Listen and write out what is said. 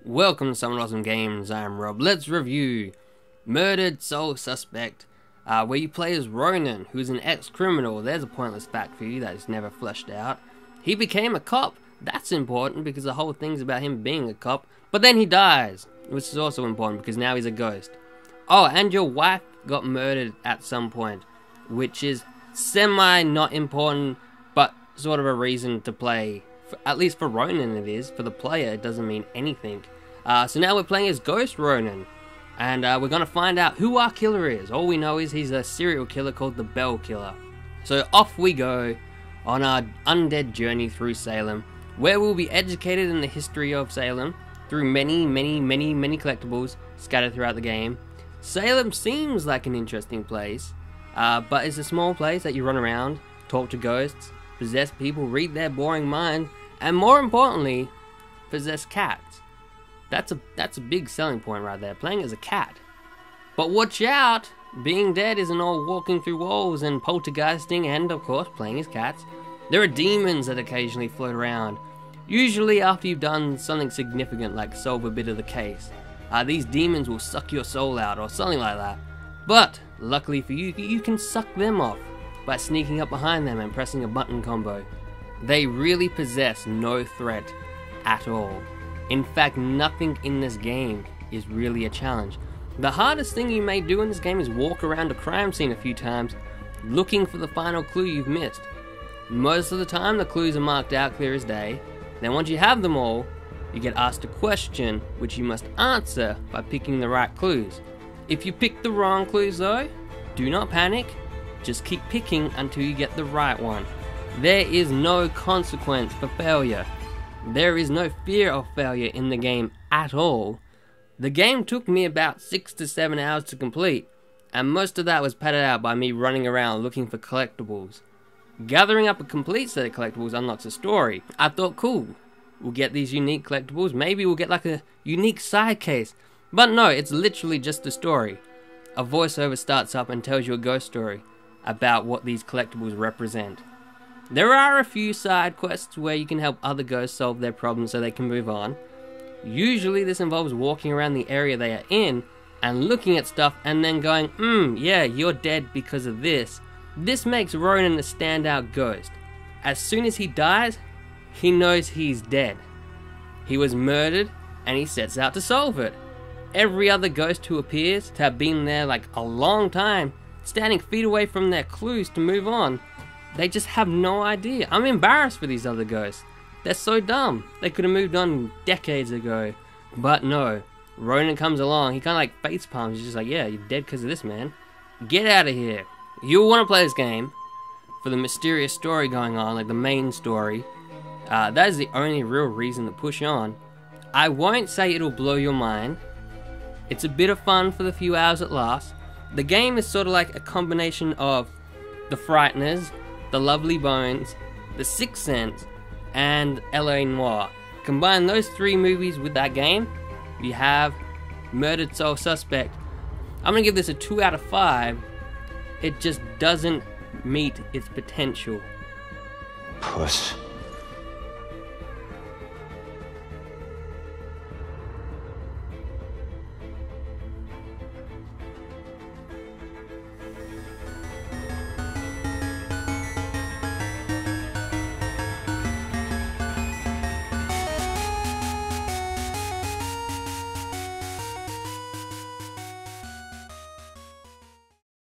Welcome to Some Awesome Games, I'm Rob. Let's review Murdered Soul Suspect, where you play as Ronan, who's an ex-criminal. There's a pointless fact for you that is never fleshed out. He became a cop. That's important because the whole thing's about him being a cop. But then he dies, which is also important because now he's a ghost. Oh, and your wife got murdered at some point, which is semi-not important, but sort of a reason to play. At least for Ronan it is. For the player, it doesn't mean anything. So now we're playing as Ghost Ronan, and we're going to find out who our killer is. All we know is he's a serial killer called the Bell Killer. So off we go on our undead journey through Salem, where we'll be educated in the history of Salem through many collectibles scattered throughout the game. Salem seems like an interesting place, but it's a small place that you run around, talk to ghosts, possess people, read their boring minds, and more importantly, possess cats. That's a big selling point right there, playing as a cat. But watch out! Being dead isn't all walking through walls and poltergeisting and, of course, playing as cats. There are demons that occasionally float around, usually after you've done something significant like solve a bit of the case. These demons will suck your soul out or something like that. But, luckily for you, you can suck them off by sneaking up behind them and pressing a button combo. They really possess no threat at all. In fact, nothing in this game is really a challenge. The hardest thing you may do in this game is walk around a crime scene a few times looking for the final clue you've missed. Most of the time the clues are marked out clear as day. Then once you have them all, you get asked a question which you must answer by picking the right clues. If you pick the wrong clues though, do not panic, just keep picking until you get the right one. There is no consequence for failure. There is no fear of failure in the game at all. The game took me about 6 to 7 hours to complete, and most of that was padded out by me running around looking for collectibles. Gathering up a complete set of collectibles unlocks a story. I thought, cool, we'll get these unique collectibles, maybe we'll get like a unique side case. But no, it's literally just a story. A voiceover starts up and tells you a ghost story about what these collectibles represent. There are a few side quests where you can help other ghosts solve their problems so they can move on. Usually this involves walking around the area they are in and looking at stuff and then going, yeah, you're dead because of this. This makes Ronan a standout ghost. As soon as he dies, he knows he's dead. He was murdered and he sets out to solve it. Every other ghost who appears to have been there like a long time, standing feet away from their clues to move on, they just have no idea. I'm embarrassed for these other ghosts. They're so dumb. They could have moved on decades ago. But no. Ronan comes along. He kind of like face palms. He's just like, yeah, you're dead because of this, man. Get out of here. You'll want to play this game for the mysterious story going on, like the main story. That is the only real reason to push on. I won't say it'll blow your mind. It's a bit of fun for the few hours it lasts. The game is sort of like a combination of The Frighteners, The Lovely Bones, The Sixth Sense, and L.A. Noire. Combine those three movies with that game, you have Murdered Soul Suspect. I'm going to give this a 2 out of 5. It just doesn't meet its potential. Puss.